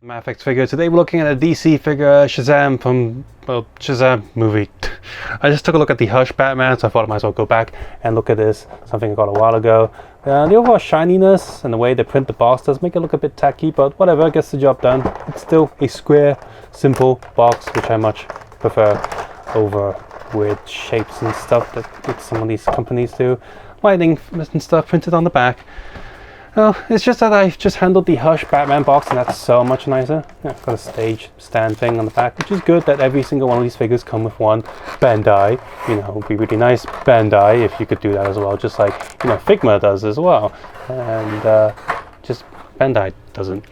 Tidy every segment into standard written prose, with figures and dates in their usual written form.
Mafex figure. Today we're looking at a DC figure, Shazam from, well, Shazam movie. I just took a look at the Hush Batman, so I thought I might as well go back and look at this, something I got a while ago. The overall shininess and the way they print the box does make it look a bit tacky, but whatever, gets the job done. It's still a square, simple box, which I much prefer over weird shapes and stuff that some of these companies do. Lightning and stuff printed on the back. Well, it's just that I've just handled the Hush Batman box, and that's so much nicer. Yeah, I've got a stage stand thing on the back, which is good that every single one of these figures come with one Bandai. You know, it would be really nice Bandai if you could do that as well, just like, you know, Figma does as well. And just Bandai doesn't.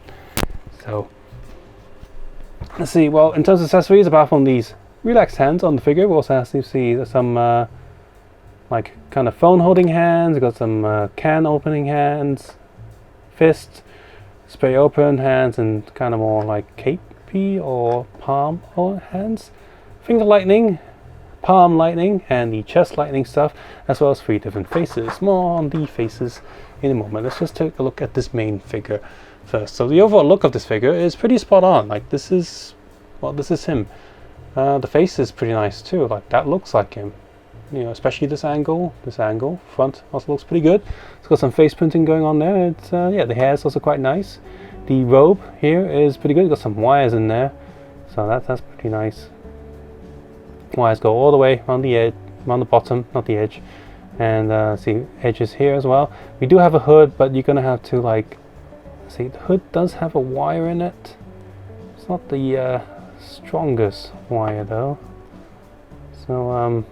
So, let's see. Well, in terms of accessories, apart from these relaxed hands on the figure, we also have to see some like kind of phone holding hands. We've got some can opening hands. Fist, spray open hands, and kind of more like capey or palm hands. Finger lightning, palm lightning, and the chest lightning stuff, as well as 3 different faces. More on the faces in a moment. Let's just take a look at this main figure first. So the overall look of this figure is pretty spot on. Like, this is him. The face is pretty nice too. Like, that looks like him. You know, especially this angle, front also looks pretty good. It's got some face printing going on there. It's yeah, the hair is also quite nice. The robe here is pretty good. It's got some wires in there, so that's pretty nice. Wires go all the way around the edge, around the bottom, not the edge, and see edges here as well. We do have a hood, but you're gonna have to, like, see, the hood does have a wire in it. It's not the strongest wire though, so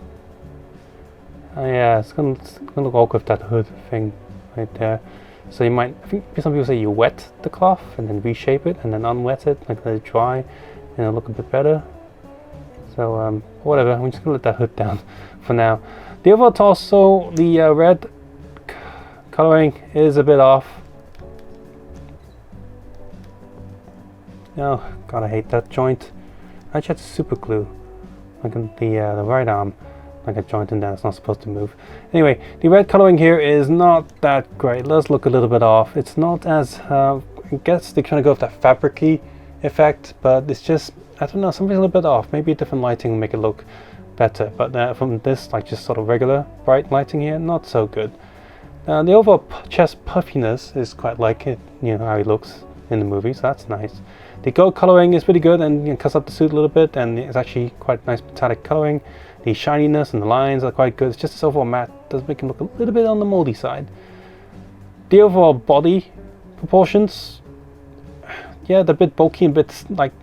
yeah, it's gonna look awkward with that hood thing right there. So you might, I think some people say you wet the cloth and then reshape it and then unwet it, like let it dry, and it'll look a bit better. So whatever, I'm just gonna let that hood down for now. The overall torso, the red coloring is a bit off. Oh god, I hate that joint. I actually had to super glue like the right arm. Like a joint in there, it's not supposed to move. Anyway, the red coloring here is not that great. It does look a little bit off. It's not as, I guess they're trying to go with that fabric-y effect, but it's just, I don't know, something a little bit off. Maybe a different lighting will make it look better, but from this, like just sort of regular bright lighting here, not so good. The overall chest puffiness is quite like it, you know, how he looks in the movie, so that's nice. The gold coloring is pretty good and, you know, cuts up the suit a little bit, and it's actually quite nice metallic coloring. The shininess and the lines are quite good. It's just this overall matte does make him look a little bit on the moldy side. The overall body proportions, yeah, they're a bit bulky and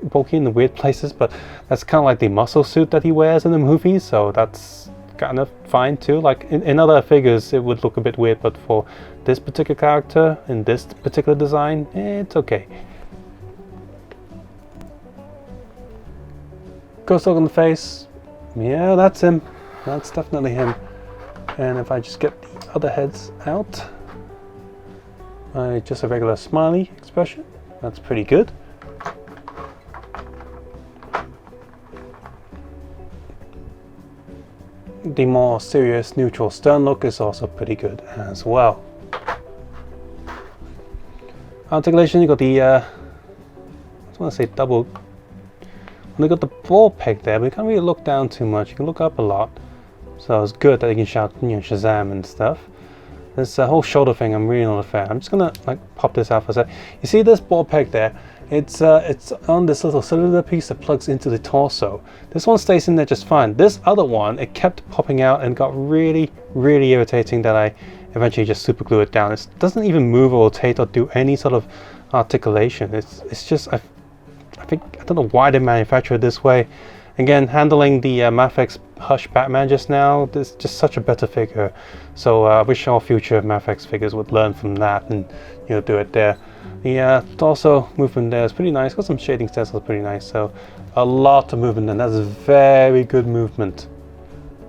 bulky in the weird places, but that's kind of like the muscle suit that he wears in the movies, so that's kind of fine too. Like in other figures it would look a bit weird, but for this particular character in this particular design, it's okay. Ghost look on the face. Yeah, that's him. That's definitely him. And if I just get the other heads out, just a regular smiley expression. That's pretty good. The more serious, neutral, stern look is also pretty good as well. Articulation, you got the, I want to say double. They got the ball peg there, but you can't really look down too much. You can look up a lot, so it's good that you can shout, you know, Shazam and stuff. This whole shoulder thing, I'm really not a fan. I'm just gonna like pop this out for a sec. You see this ball peg there? It's on this little cylinder piece that plugs into the torso. This one stays in there just fine. This other one, it kept popping out and got really, really irritating that I eventually just super glue it down. It doesn't even move or rotate or do any sort of articulation. It's just I don't know why they manufacture it this way. Again, handling the Mafex Hush Batman just now, this is just such a better figure. So I wish all future Mafex figures would learn from that and, you know, do it there. The torso movement there is pretty nice. Got some shading stencils, pretty nice. So a lot of movement, and that's very good movement.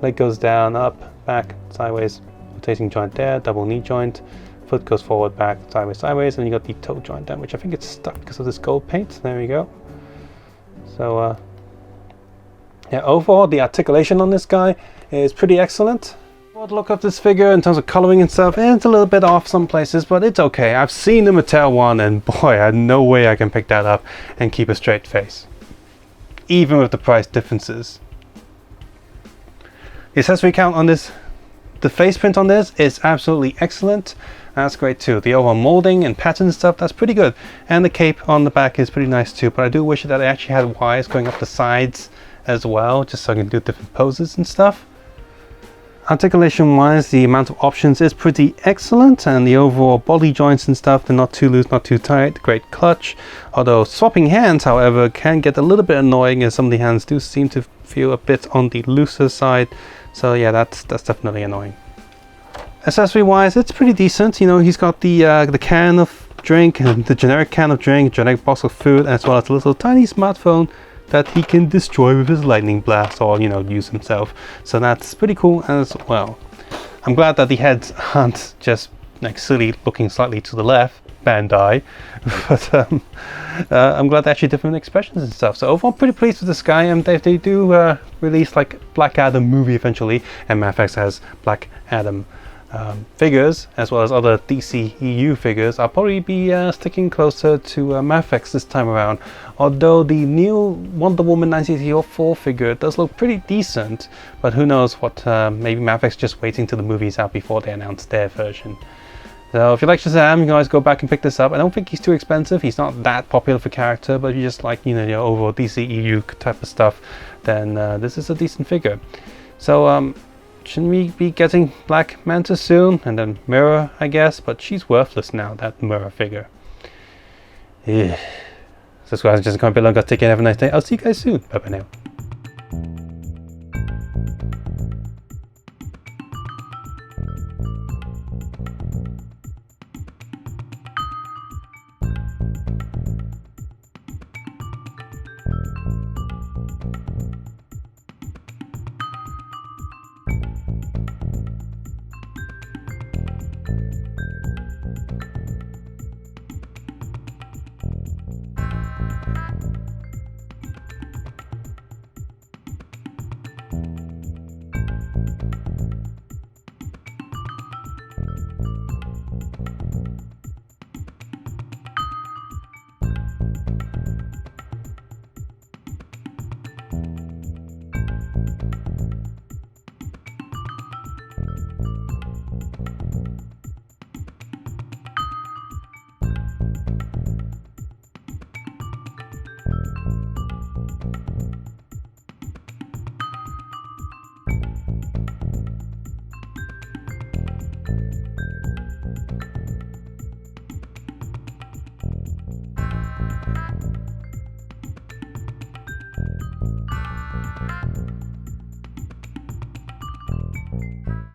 Leg goes down, up, back, sideways. Rotating joint there, double knee joint. Foot goes forward, back, sideways, sideways, and you got the toe joint down, which I think it's stuck because of this gold paint. There we go. So yeah, overall the articulation on this guy is pretty excellent. Look of this figure in terms of coloring and stuff, it's a little bit off some places, but it's okay. I've seen the Mattel one, and boy, I had no way I can pick that up and keep a straight face, even with the price differences. The accessory count on this, the face print on this is absolutely excellent. That's great too. The overall molding and pattern stuff, that's pretty good. And the cape on the back is pretty nice too, but I do wish that it actually had wires going up the sides as well, just so I can do different poses and stuff. Articulation wise, the amount of options is pretty excellent, and the overall body joints and stuff, they're not too loose, not too tight. Great clutch. Although swapping hands, however, can get a little bit annoying, as some of the hands do seem to feel a bit on the looser side. So yeah, that's definitely annoying. Accessory wise, it's pretty decent. You know, he's got the can of drink, and the generic can of drink, generic box of food, as well as a little tiny smartphone that he can destroy with his lightning blast, or, you know, use himself. So that's pretty cool as well. I'm glad that the heads aren't just like silly looking slightly to the left, Bandai, but I'm glad they actually different expressions and stuff. So overall, pretty pleased with this guy, and they do release like Black Adam movie eventually, and Mafex has Black Adam figures, as well as other DCEU figures. I'll probably be sticking closer to Mafex this time around, although the new Wonder Woman 1984 figure does look pretty decent, but who knows what, maybe Mafex just waiting till the movie's out before they announce their version. So if you like Shazam, you can always go back and pick this up. I don't think he's too expensive. He's not that popular of a character, but if you just like, you know, your overall DCEU type of stuff, then this is a decent figure. So shouldn't we be getting Black Manta soon? And then Mirror, I guess, but she's worthless now, that Mirror figure. Yeah. Subscribe and just comment below. Take care, have a nice day. I'll see you guys soon. Bye bye now.